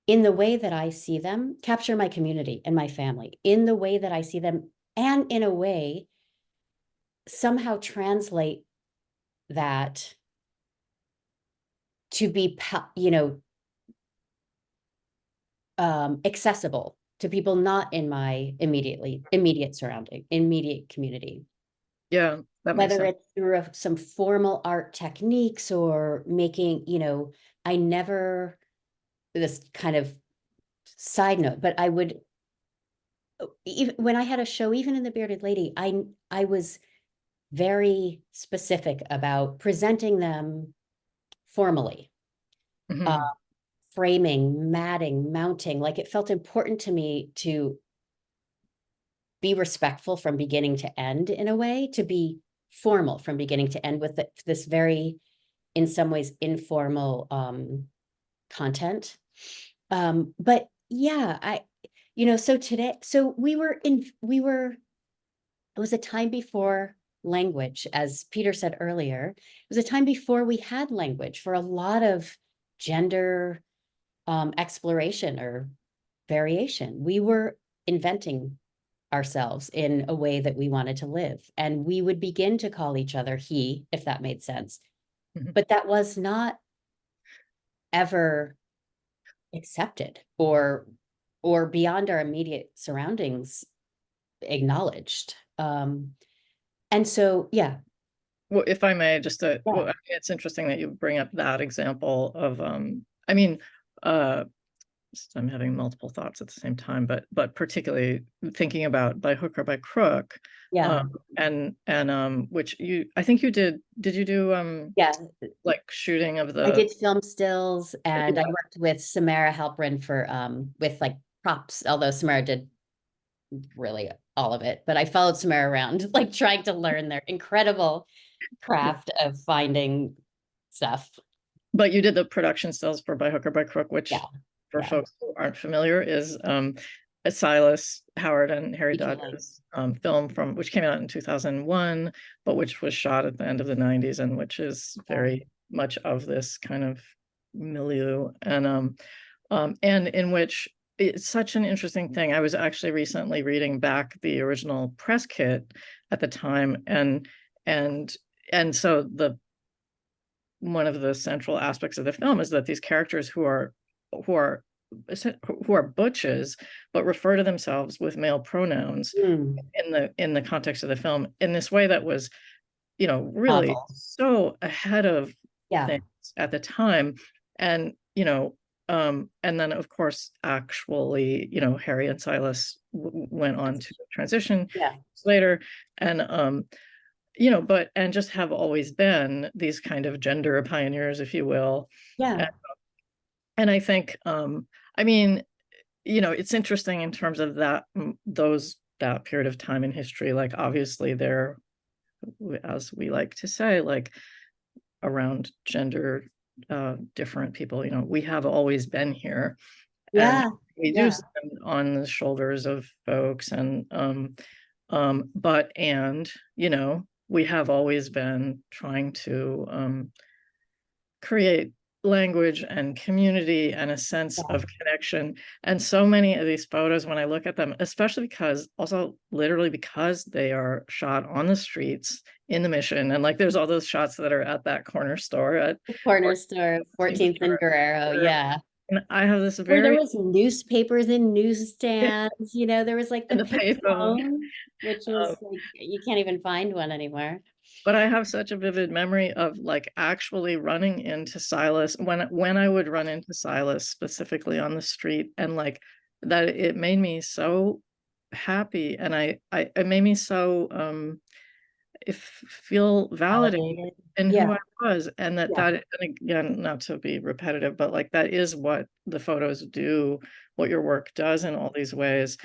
in the way that I see them, capture my community and my family in the way that I see them, and in a way, somehow translate that to be, accessible to people not in my immediate community. Yeah, that makes Whether sense. it's through some formal art techniques or making, I never, this kind of side note, but I would, even when I had a show, even in The Bearded Lady, I was very specific about presenting them formally. Mhm. Framing, matting, mounting, like it felt important to me to be respectful from beginning to end, in a way, to be formal from beginning to end with this very, in some ways, informal content. But yeah, so today, so it was a time before language, as Peter said earlier. It was a time before we had language for a lot of gender exploration or variation. We were inventing ourselves in a way that we wanted to live. And we would begin to call each other he, if that made sense. Mhm. But that was not ever accepted or beyond our immediate surroundings acknowledged. And so, yeah. Well, if I may, just Yeah. I mean, it's interesting that you bring up that example of, I mean, I'm having multiple thoughts at the same time, but particularly thinking about By Hook or by Crook, Yeah. and which I think you did you do Yeah. like shooting of I the, did film stills, and I yeah, worked with Samara Halprin for with like props, although Samara did really all of it, but I followed Samara around, like trying to learn their incredible craft of finding stuff. but you did the production stills for By Hook or by Crook, which Yeah. for Yeah. folks who aren't familiar is a Silas Howard and Harry Feature Dodge's film from which came out in 2001, but which was shot at the end of the 90s, and which is very much of this kind of milieu, and in which it's such an interesting thing. I was actually recently reading back the original press kit at the time, and so one of the central aspects of the film is that these characters who are butches, but refer to themselves with male pronouns Mm. in the context of the film in this way that was, really Novel. so ahead of Yeah. things at the time. And, and then of course, actually, Harry and Silas went on to transition Yeah. later. And, and just have always been these kind of gender pioneers, if you will. Yeah. And I think, I mean, it's interesting in terms of that period of time in history. Like, obviously, there, as we like to say, like around gender different people, we have always been here, and Yeah. we do stand on the shoulders of folks, and we have always been trying to create language and community and a sense of connection. And so many of these photos, when I look at them, especially because literally because they are shot on the streets in the Mission, and like there's all those shots that are at that corner store at Corner store, 14th and Guerrero. Yeah. and I have this Where there very was newspapers in newsstands, there was like the and the payphone. payphone, which was like, you can't even find one anymore. But I have such a vivid memory of like actually running into Silas when I would run into Silas specifically on the street, and like that it made me so happy, and it made me so feel validated Validated. in who Yeah. I was, and Yeah. and again, not to be repetitive, but like that is what the photos do, what your work does in all these ways,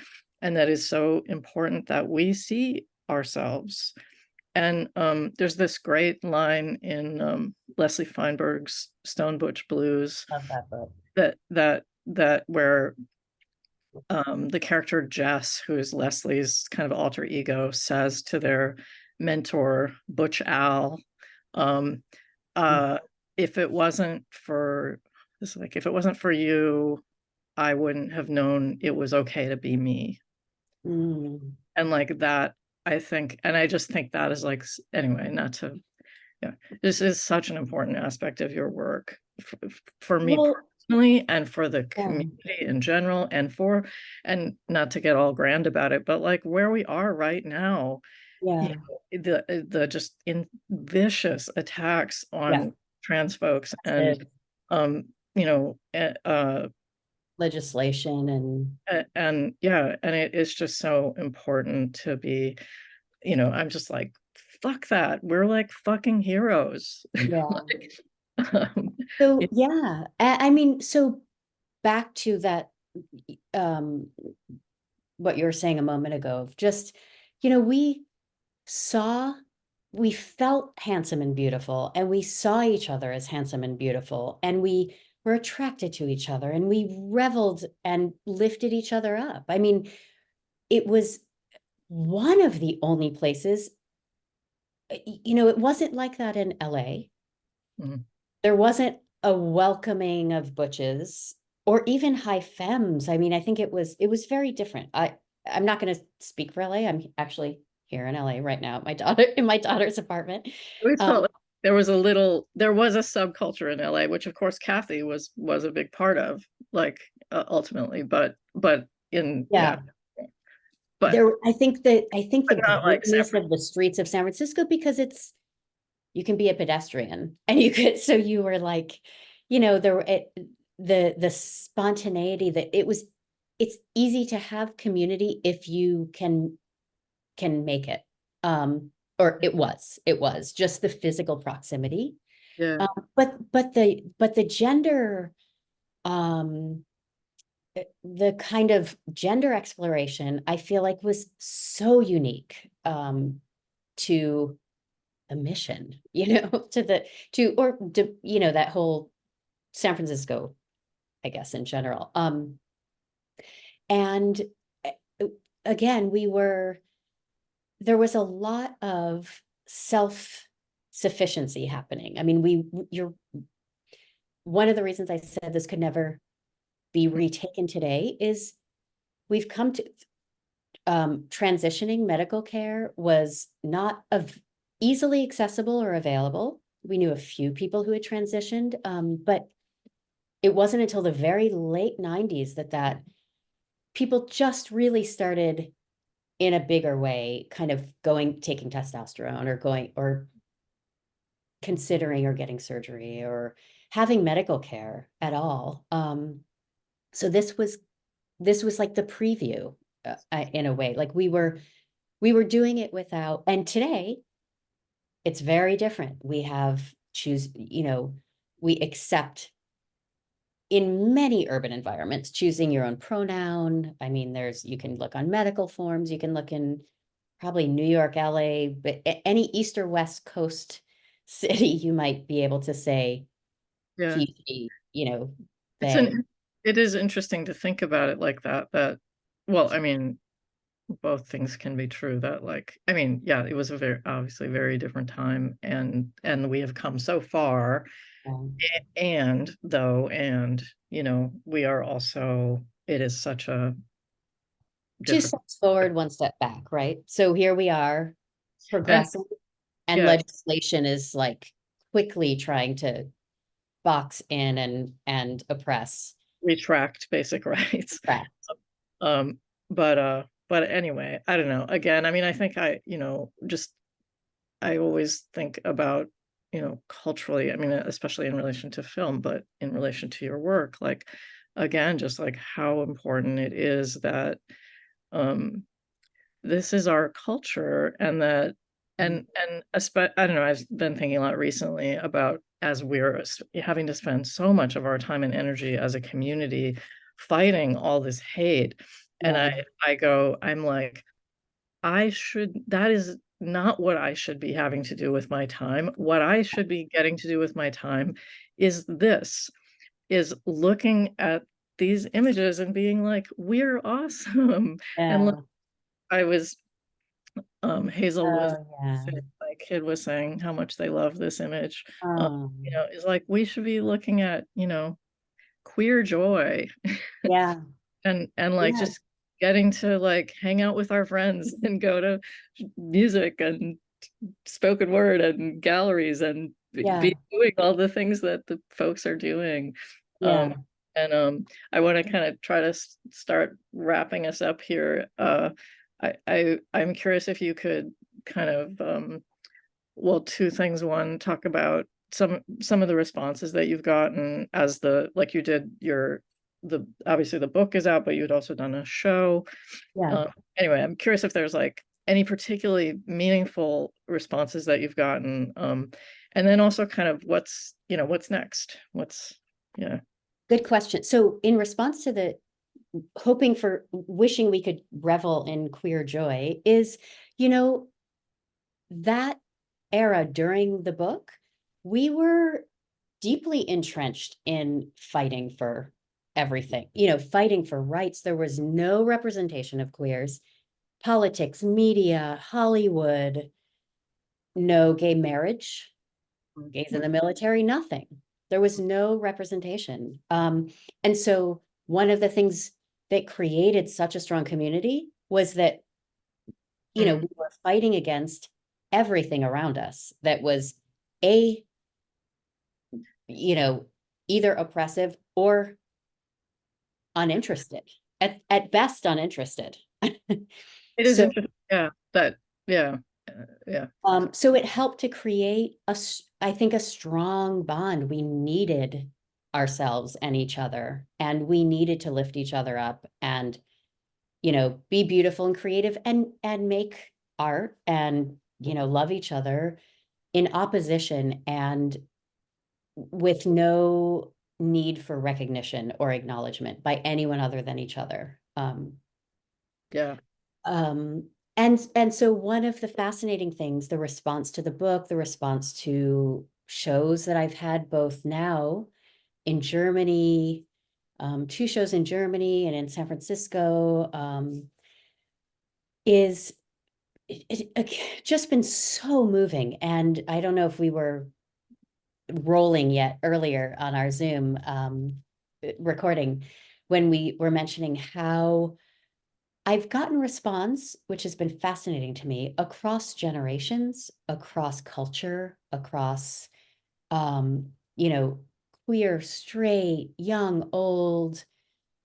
and that is so important that we see ourselves. And there's this great line in Leslie Feinberg's Stone Butch Blues Love that book. that where the character Jess, who is Leslie's kind of alter ego, says to their mentor Butch Al, um, if it wasn't for it's like if it wasn't for you, I wouldn't have known it was okay to be me. Mm. And like that, I think, and I just think that is like anyway, not to yeah, this is such an important aspect of your work for me Well, personally, and for the yeah. community in general, and not to get all grand about it, but like where we are right now, Yeah. you know, the just in vicious attacks on trans folks, and you know, Legislation and yeah, and it is just so important to be, you know, I'm just like, fuck that. We're like fucking heroes. yeah. Like, So yeah, I mean, so back to that, what you were saying a moment ago, of just, you know, we felt handsome and beautiful, and we saw each other as handsome and beautiful, and we were attracted to each other, and we reveled and lifted each other up. I mean, it was one of the only places, you know, it wasn't like that in LA. Mhm. There wasn't a welcoming of butches or even high femmes. I mean, I think it was very different. I'm not going to speak for LA. I'm actually here in LA right now, in my daughter's apartment. We felt like there was a subculture in LA, which of course Kathy was a big part of, like ultimately, but in Yeah. but I think the not like greatness of the streets of San Francisco, because you can be a pedestrian, and so you were like, you know, the spontaneity that it's easy to have community if you can make it. Or it was just the physical proximity. yeah. But the gender, the kind of gender exploration, I feel like was so unique to the mission, you know, you know, that whole San Francisco, I guess, in general. And again, there was a lot of self-sufficiency happening. I mean, one of the reasons I said this could never be retaken today is we've come to transitioning medical care was not easily accessible or available. We knew a few people who had transitioned, but it wasn't until the very late 90s that people just really started in a bigger way, kind of taking testosterone or considering or getting surgery or having medical care at all. So this was like the preview, in a way. Like we were doing it without, and today it's very different. We accept in many urban environments choosing your own pronoun. I mean, you can look on medical forms, you can look in probably New York, LA, but any East or West Coast city, you might be able to say he, she, you know, they. It is interesting to think about it like that, well, I mean, both things can be true, that like, I mean, yeah, it was obviously very different time, and we have come so far, and you know, we are also, it is such a Two steps forward, one step back, right? So here we are progressing, and legislation is like quickly trying to box in and oppress, retract basic rights. Right. But anyway, I don't know. Again, I mean, I think I always think about, you know, culturally, I mean, especially in relation to film, but in relation to your work, like, again, just like how important it is that this is our culture, and And I don't know, I've been thinking a lot recently about, as we're having to spend so much of our time and energy as a community fighting all this hate. And I'm like, that is not what I should be having to do with my time. What I should be getting to do with my time is looking at these images and being like, we're awesome. And like, I was, Hazel was, my kid was saying how much they love this image. You know, it's like, we should be looking at, you know, queer joy. Yeah. and like just getting to like hang out with our friends and go to music and spoken word and galleries and be doing all the things that the folks are doing. I want to kind of try to start wrapping us up here. I'm curious if you could kind of well, two things. One, talk about some of the responses that you've gotten as like you did obviously the book is out, but you'd also done a show. Anyway, I'm curious if there's like any particularly meaningful responses that you've gotten, and then also kind of what's next. Good question. So in response to the wishing we could revel in queer joy is, that era during the book, we were deeply entrenched in fighting for everything, fighting for rights. There was no representation of queers, politics, media, Hollywood, no gay marriage, gays in the military, nothing. There was no representation. And so one of the things that created such a strong community was that, we were fighting against everything around us that was either oppressive or uninterested, at best uninterested. It is interesting. So it helped to create I think a strong bond. We needed ourselves and each other, and we needed to lift each other up and, be beautiful and creative and make art and, love each other in opposition and with no need for recognition or acknowledgement by anyone other than each other. And so one of the fascinating things, the response to the book, the response to shows that I've had both now in Germany, 2 shows in Germany and in San Francisco, is just been so moving. And I don't know if we were rolling yet earlier on our Zoom recording when we were mentioning how I've gotten response, which has been fascinating to me, across generations, across culture, across, queer, straight, young, old,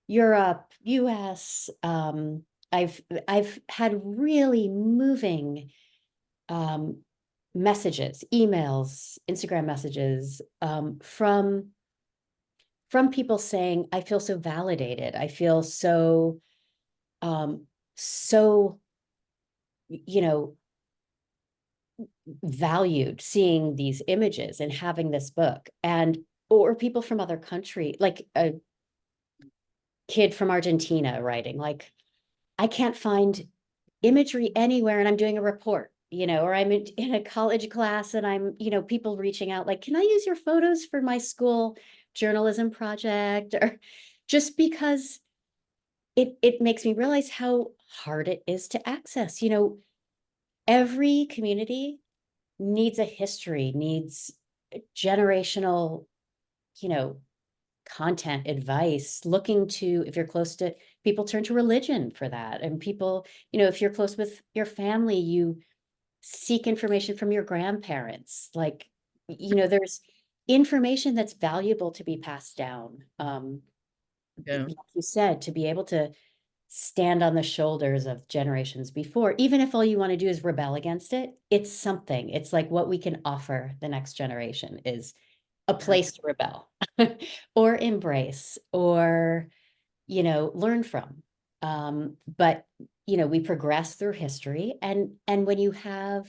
Europe, US. I've had really moving messages, emails, Instagram messages from people saying, I feel so validated. I feel so valued seeing these images and having this book, or people from other countries, like a kid from Argentina writing, like, I can't find imagery anywhere and I'm doing a report, or I'm in a college class and I'm, people reaching out like, can I use your photos for my school journalism project? Or just because it makes me realize how hard it is to access. Every community needs a history, needs generational, content, advice, looking to, if you're close to people, turn to religion for that. And people, if you're close with your family, you seek information from your grandparents. Like, there's information that's valuable to be passed down. Like you said, to be able to stand on the shoulders of generations before, even if all you want to do is rebel against it, it's something. It's like what we can offer the next generation is a place to rebel or embrace or, learn from. But, we progress through history. And when you have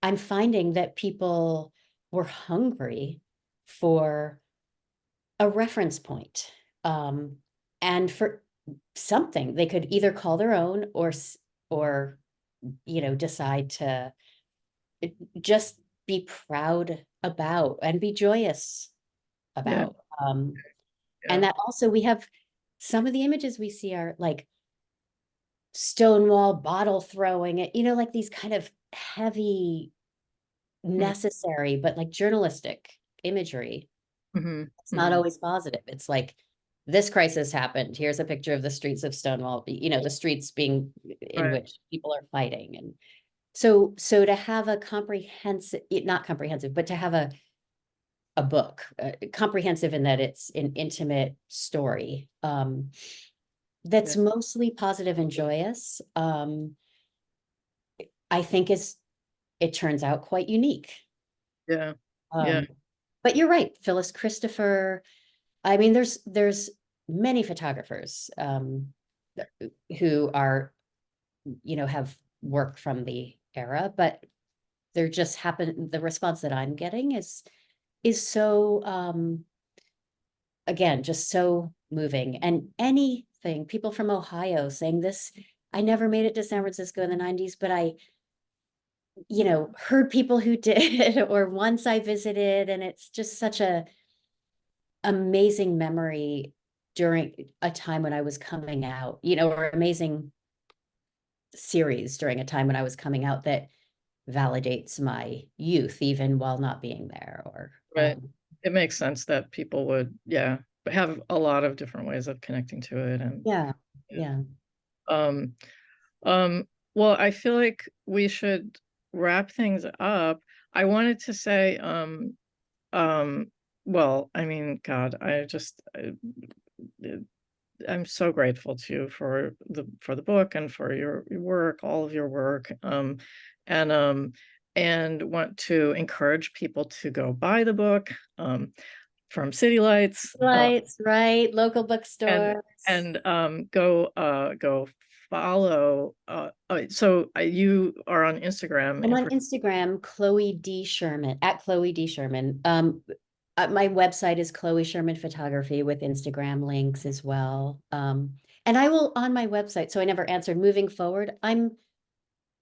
I'm finding that people were hungry for a reference point, and for something they could either call their own or decide to just be proud about and be joyous Yeah. about. Yeah. And that also, we have some of the images we see are like Stonewall bottle throwing it, like these kind of heavy, necessary, but like journalistic imagery. It's not always positive. It's like, this crisis happened. Here's a picture of the streets of Stonewall, the streets being in Right. which people are fighting. And so to have a comprehensive, not comprehensive, but to have a book, comprehensive in that it's an intimate story, that's mostly positive and joyous, I think it turns out quite unique. Yeah. Yeah. But you're right, Phyllis Christopher. I mean, there's many photographers who are, have work from the era, but the response that I'm getting is so, again, just so moving. And anything, people from Ohio saying this, I never made it to San Francisco in the 90s, but I heard people who did, or once I visited, and it's just such a amazing memory during a time when I was coming out, or amazing series during a time when I was coming out that validates my youth, even while not being there. Or Right. It makes sense that people would, have a lot of different ways of connecting to it. And yeah. Well, I feel like we should wrap things up. I wanted to say, well, I mean, God, I'm so grateful to you for the book and for your work, all of your work, and want to encourage people to go buy the book from City Lights, Right, local bookstores, and go follow. So you are on Instagram. I'm on Instagram, Chloe D. Sherman, at Chloe D. Sherman. My website is Chloe Sherman Photography, with Instagram links as well. And I will, on my website, so I never answered, moving forward, I'm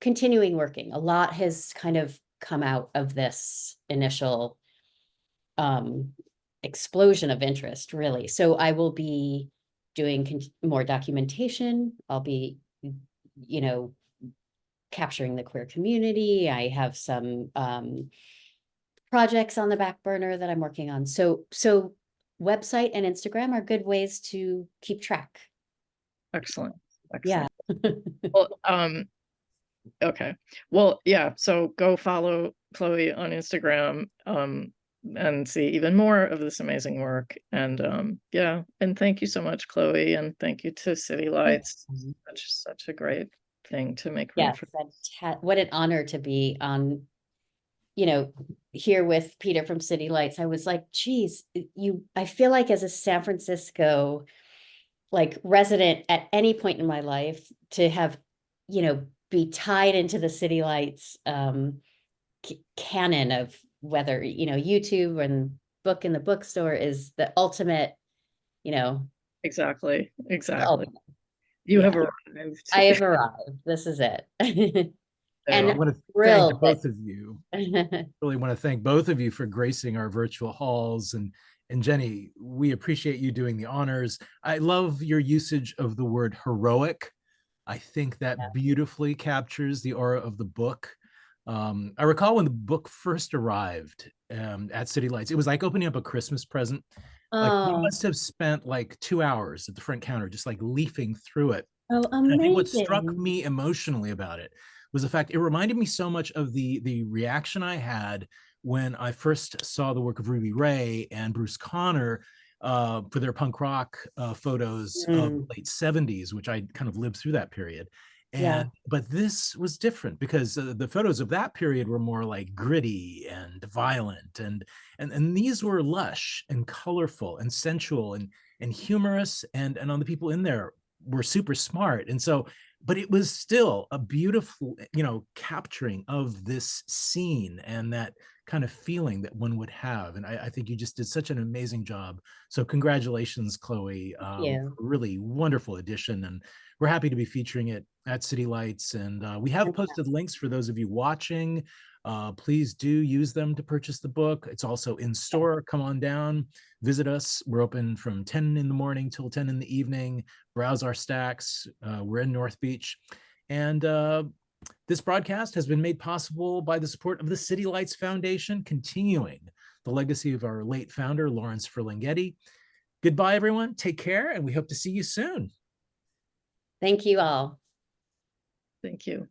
continuing working. A lot has kind of come out of this initial explosion of interest, really. So I will be doing more documentation. I'll be, capturing the queer community. I have some projects on the back burner that I'm working on. So website and Instagram are good ways to keep track. Excellent. Yeah. Well, okay. Well, yeah. So go follow Chloe on Instagram, and see even more of this amazing work. And and thank you so much, Chloe, and thank you to City Lights. Such a great thing to make room for. What an honor to be on, here with Peter from City Lights. I was like, geez, I feel like as a San Francisco resident at any point in my life, to have, be tied into the City Lights canon of whether, YouTube and book in the bookstore is the ultimate, Exactly. ultimate. You have arrived. I have arrived. This is it. And I want to thank both of you. Really want to thank both of you for gracing our virtual halls. And Jenni, we appreciate you doing the honors. I love your usage of the word heroic. I think that beautifully captures the aura of the book. I recall when the book first arrived at City Lights, it was like opening up a Christmas present. Like, we must have spent like 2 hours at the front counter, just like leafing through it. Oh, amazing. And I think what amazing. struck me emotionally about it was the fact it reminded me so much of the reaction I had when I first saw the work of Ruby Ray and Bruce Conner for their punk rock photos of the late 70s, which I kind of lived through that period. But this was different because the photos of that period were more like gritty and violent, and these were lush and colorful and sensual and humorous, and on the people in there were super smart. And so but it was still a beautiful, capturing of this scene and that kind of feeling that one would have. And I think you just did such an amazing job. So congratulations, Chloe. you. Really wonderful edition. And we're happy to be featuring it at City Lights. And we have posted links for those of you watching. Please do use them to purchase the book. It's also in store. Come on down, visit us. We're open from 10 in the morning till 10 in the evening. Browse our stacks. We're in North Beach. And this broadcast has been made possible by the support of the City Lights Foundation, continuing the legacy of our late founder, Lawrence Ferlinghetti. Goodbye, everyone. Take care, and we hope to see you soon. Thank you all. Thank you.